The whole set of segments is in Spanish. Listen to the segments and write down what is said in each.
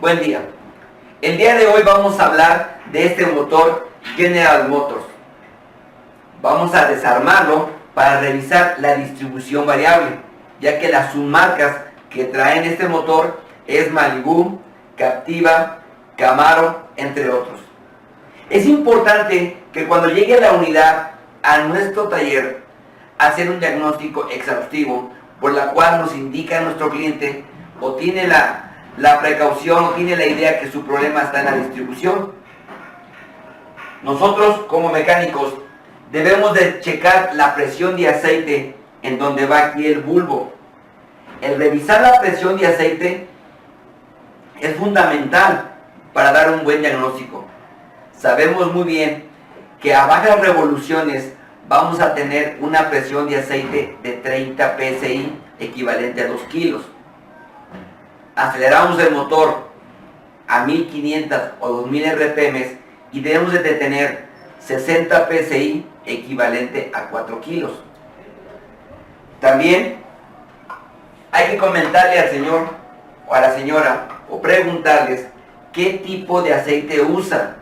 Buen día. El día de hoy vamos a hablar de este motor General Motors. Vamos a desarmarlo para revisar la distribución variable, ya que las submarcas que traen este motor es Malibu, Captiva, Camaro, entre otros. Es importante que cuando llegue la unidad a nuestro taller, hacer un diagnóstico exhaustivo por la cual nos indica nuestro cliente o tiene la precaución o tiene la idea que su problema está en la distribución. Nosotros como mecánicos debemos de checar la presión de aceite en donde va aquí el bulbo. El revisar la presión de aceite es fundamental para dar un buen diagnóstico. Sabemos muy bien que a bajas revoluciones vamos a tener una presión de aceite de 30 psi, equivalente a 2 kilos. Aceleramos el motor a 1500 o 2000 RPM y debemos de tener 60 psi, equivalente a 4 kilos. También hay que comentarle al señor o a la señora o preguntarles qué tipo de aceite usa.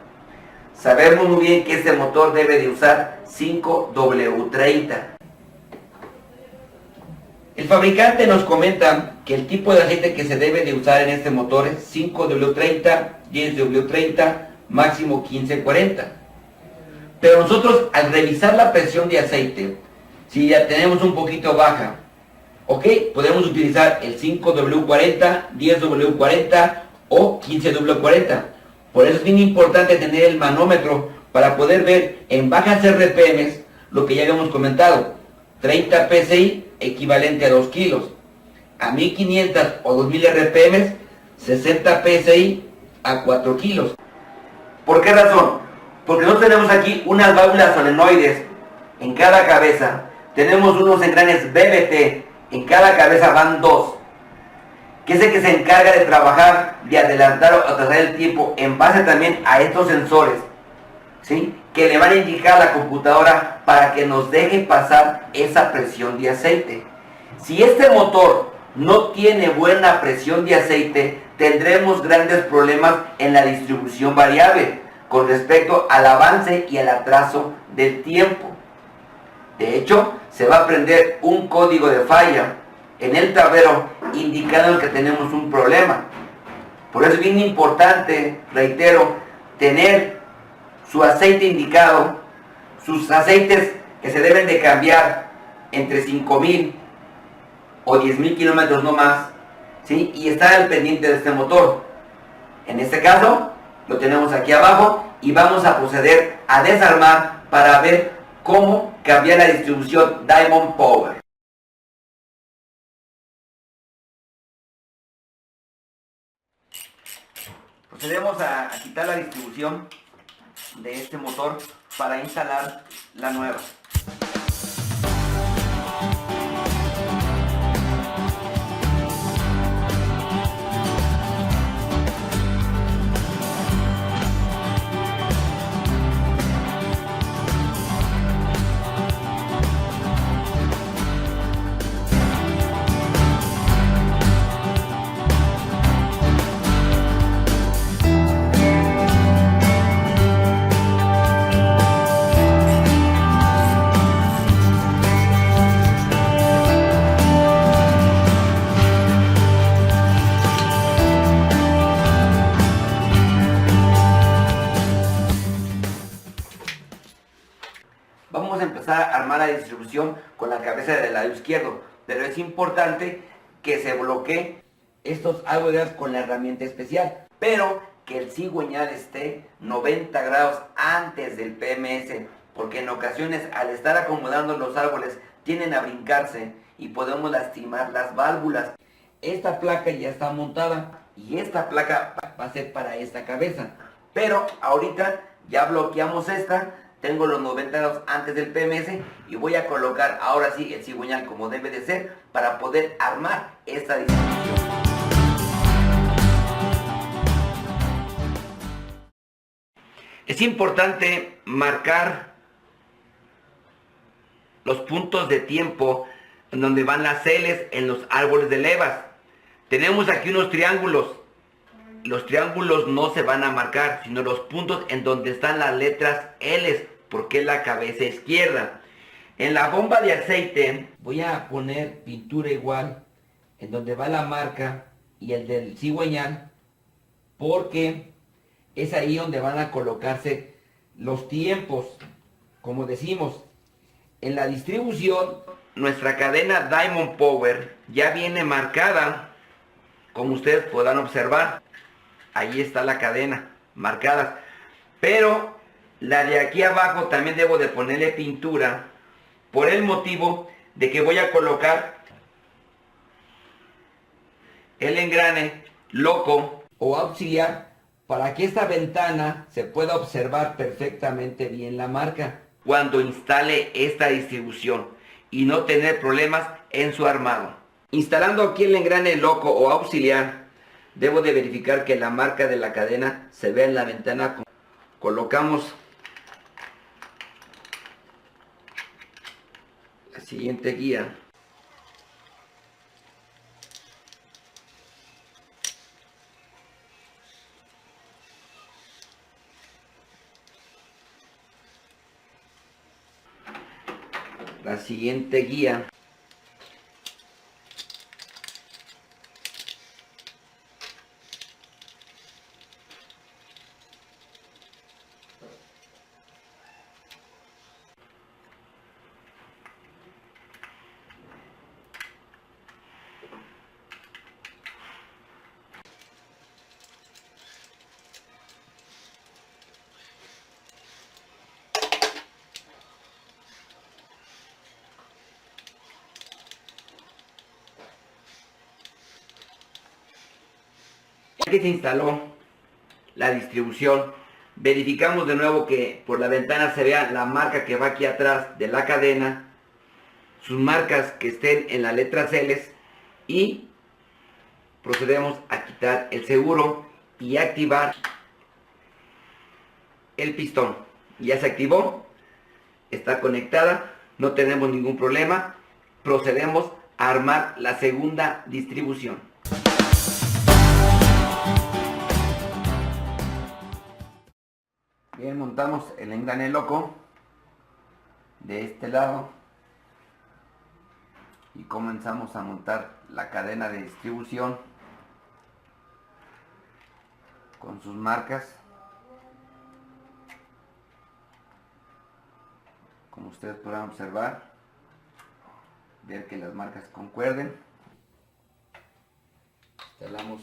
Sabemos muy bien que este motor debe de usar 5W30. El fabricante nos comenta que el tipo de aceite que se debe de usar en este motor es 5W30, 10W30, máximo 1540. Pero nosotros al revisar la presión de aceite, si ya tenemos un poquito baja, ok, podemos utilizar el 5W40, 10W40 o 15W40. Por eso es bien importante tener el manómetro para poder ver en bajas RPM lo que ya habíamos comentado. 30 psi equivalente a 2 kilos. A 1500 o 2000 RPM, 60 psi a 4 kilos. ¿Por qué razón? Porque nosotros tenemos aquí unas válvulas solenoides en cada cabeza. Tenemos unos engranes BBT, en cada cabeza van 2. Que es el que se encarga de trabajar, de adelantar o atrasar el tiempo en base también a estos sensores, ¿sí? Que le van a indicar a la computadora para que nos deje pasar esa presión de aceite. Si este motor no tiene buena presión de aceite, tendremos grandes problemas en la distribución variable con respecto al avance y al atraso del tiempo. De hecho, se va a prender un código de falla en el tablero indicando que tenemos un problema. Por eso es bien importante, reitero, tener su aceite indicado, sus aceites que se deben de cambiar entre 5000 o 10,000 kilómetros no más, ¿sí? Y estar al pendiente de este motor. En este caso, lo tenemos aquí abajo y vamos a proceder a desarmar para ver cómo cambiar la distribución Diamond Power. Procedemos a quitar la distribución de este motor para instalar la nueva. Vamos a empezar a armar la distribución con la cabeza del lado izquierdo, pero es importante que se bloquee estos algodones con la herramienta especial, pero que el cigüeñal esté 90 grados antes del PMS, porque en ocasiones al estar acomodando los árboles tienden a brincarse y podemos lastimar las válvulas. Esta placa ya está montada y esta placa va a ser para esta cabeza, pero ahorita ya bloqueamos esta. Tengo los 90 grados antes del PMS y voy a colocar ahora sí el cigüeñal como debe de ser para poder armar esta distribución. Es importante marcar los puntos de tiempo en donde van las L's en los árboles de levas. Tenemos aquí unos triángulos los triángulos no se van a marcar, sino los puntos en donde están las letras L, porque es la cabeza izquierda. En la bomba de aceite voy a poner pintura igual en donde va la marca y el del cigüeñal, porque es ahí donde van a colocarse los tiempos. Como decimos, en la distribución, nuestra cadena Diamond Power ya viene marcada, como ustedes podrán observar. Ahí está la cadena, marcadas. Pero la de aquí abajo también debo de ponerle pintura, por el motivo de que voy a colocar el engrane loco o auxiliar para que esta ventana se pueda observar perfectamente bien la marca cuando instale esta distribución y no tener problemas en su armado. Instalando aquí el engrane loco o auxiliar, debo de verificar que la marca de la cadena se vea en la ventana. Colocamos la siguiente guía. La siguiente guía. Que se instaló la distribución, verificamos de nuevo que por la ventana se vea la marca que va aquí atrás de la cadena, sus marcas que estén en las letras L, y procedemos a quitar el seguro y activar el pistón. Ya se activó, está conectada, no tenemos ningún problema. Procedemos a armar la segunda distribución. Bien, montamos el engrane loco de este lado y comenzamos a montar la cadena de distribución con sus marcas. Como ustedes podrán observar, ver que las marcas concuerden. Instalamos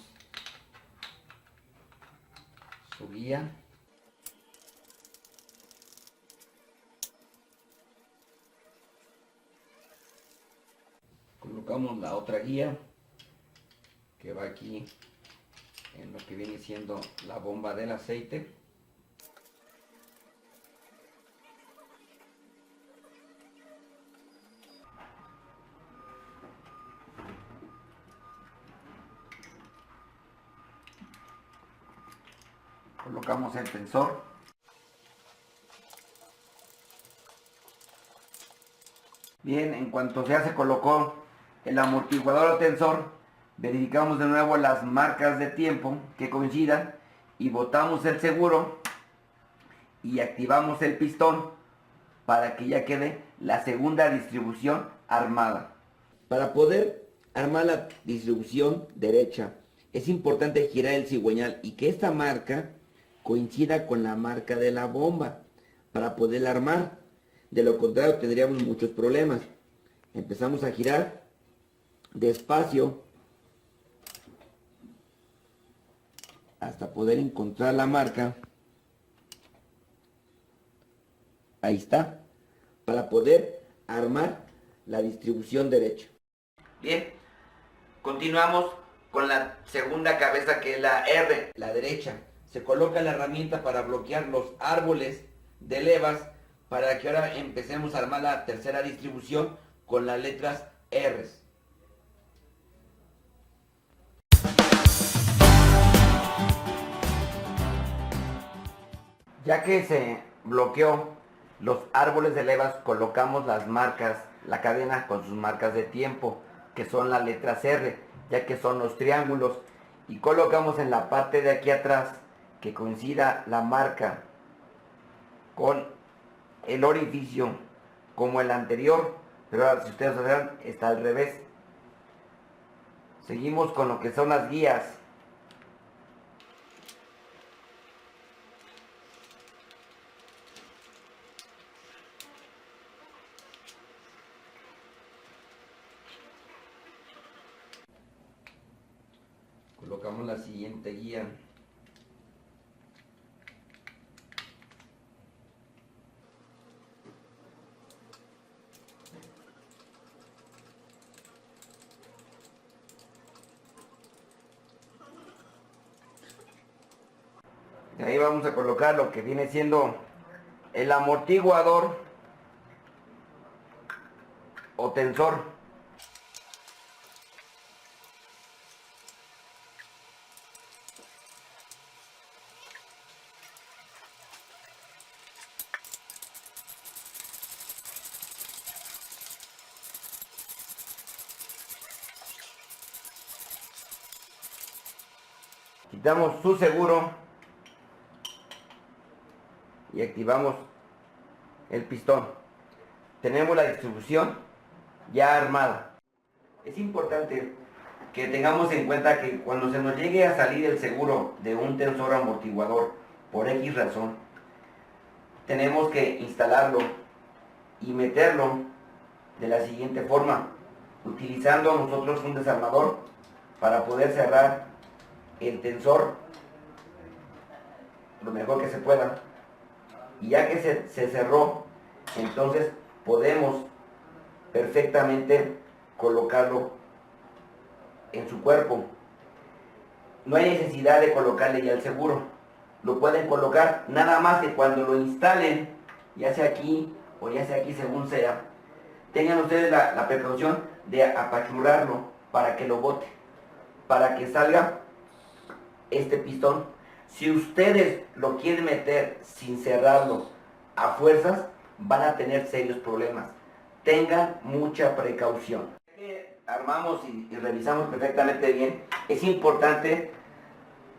su guía. Colocamos la otra guía que va aquí en lo que viene siendo la bomba del aceite. Colocamos el tensor. Bien, en cuanto ya se colocó el amortiguador o tensor, verificamos de nuevo las marcas de tiempo que coincidan y botamos el seguro y activamos el pistón para que ya quede la segunda distribución armada. Para poder armar la distribución derecha es importante girar el cigüeñal y que esta marca coincida con la marca de la bomba para poderla armar. De lo contrario tendríamos muchos problemas. Empezamos a girar despacio hasta poder encontrar la marca. Ahí está, para poder armar la distribución derecha. Bien, continuamos con la segunda cabeza, que es la R, la derecha. Se coloca la herramienta para bloquear los árboles de levas para que ahora empecemos a armar la tercera distribución con las letras R. Ya que se bloqueó los árboles de levas, colocamos las marcas, la cadena con sus marcas de tiempo, que son las letras R, ya que son los triángulos, y colocamos en la parte de aquí atrás que coincida la marca con el orificio como el anterior, pero ahora, si ustedes observan, está al revés. Seguimos con lo que son las guías. Colocamos la siguiente guía. Y ahí vamos a colocar lo que viene siendo el amortiguador o tensor. Quitamos su seguro y activamos el pistón. Tenemos la distribución ya armada. Es importante que tengamos en cuenta que cuando se nos llegue a salir el seguro de un tensor amortiguador por X razón, tenemos que instalarlo y meterlo de la siguiente forma, utilizando nosotros un desarmador para poder cerrar el tensor lo mejor que se pueda. Y ya que se cerró, entonces podemos perfectamente colocarlo en su cuerpo. No hay necesidad de colocarle ya el seguro. Lo pueden colocar nada más que cuando lo instalen, ya sea aquí o ya sea aquí según sea, tengan ustedes la precaución de apachurrarlo para que lo bote, para que salga este pistón. Si ustedes lo quieren meter sin cerrarlo a fuerzas, van a tener serios problemas. Tengan mucha precaución. Armamos y revisamos perfectamente bien. Es importante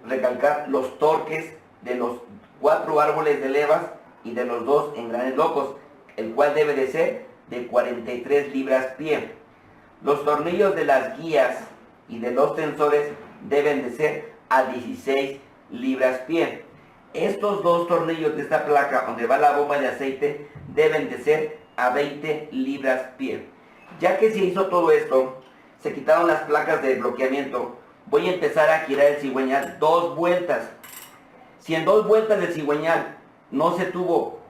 recalcar los torques de los 4 árboles de levas y de los 2 engranes locos, el cual debe de ser de 43 libras-pie. Los tornillos de las guías y de los tensores deben de ser a 16 libras-pie. Estos 2 tornillos de esta placa donde va la bomba de aceite deben de ser a 20 libras-pie. Ya que se hizo todo esto, se quitaron las placas de bloqueamiento, voy a empezar a girar el cigüeñal 2 vueltas. Si en 2 vueltas del cigüeñal no se tuvo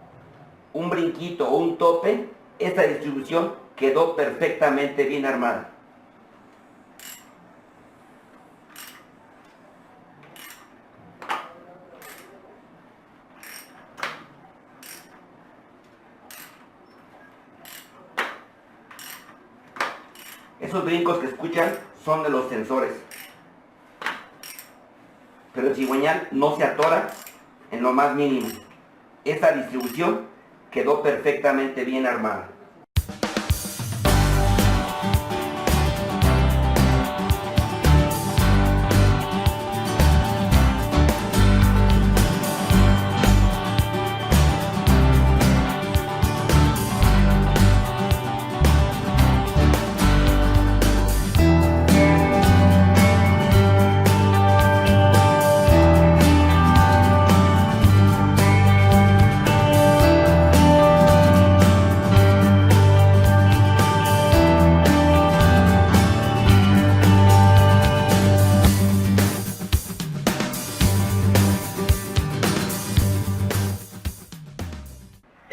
un brinquito o un tope, esta distribución quedó perfectamente bien armada. Esos brincos que escuchan son de los sensores, pero el cigüeñal no se atora en lo más mínimo. Esta distribución quedó perfectamente bien armada.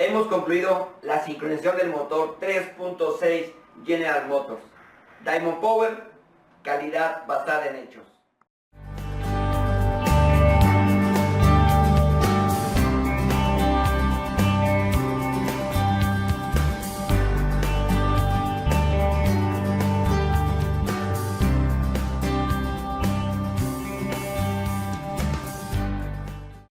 Hemos concluido la sincronización del motor 3.6 General Motors. Diamond Power, calidad basada en hechos.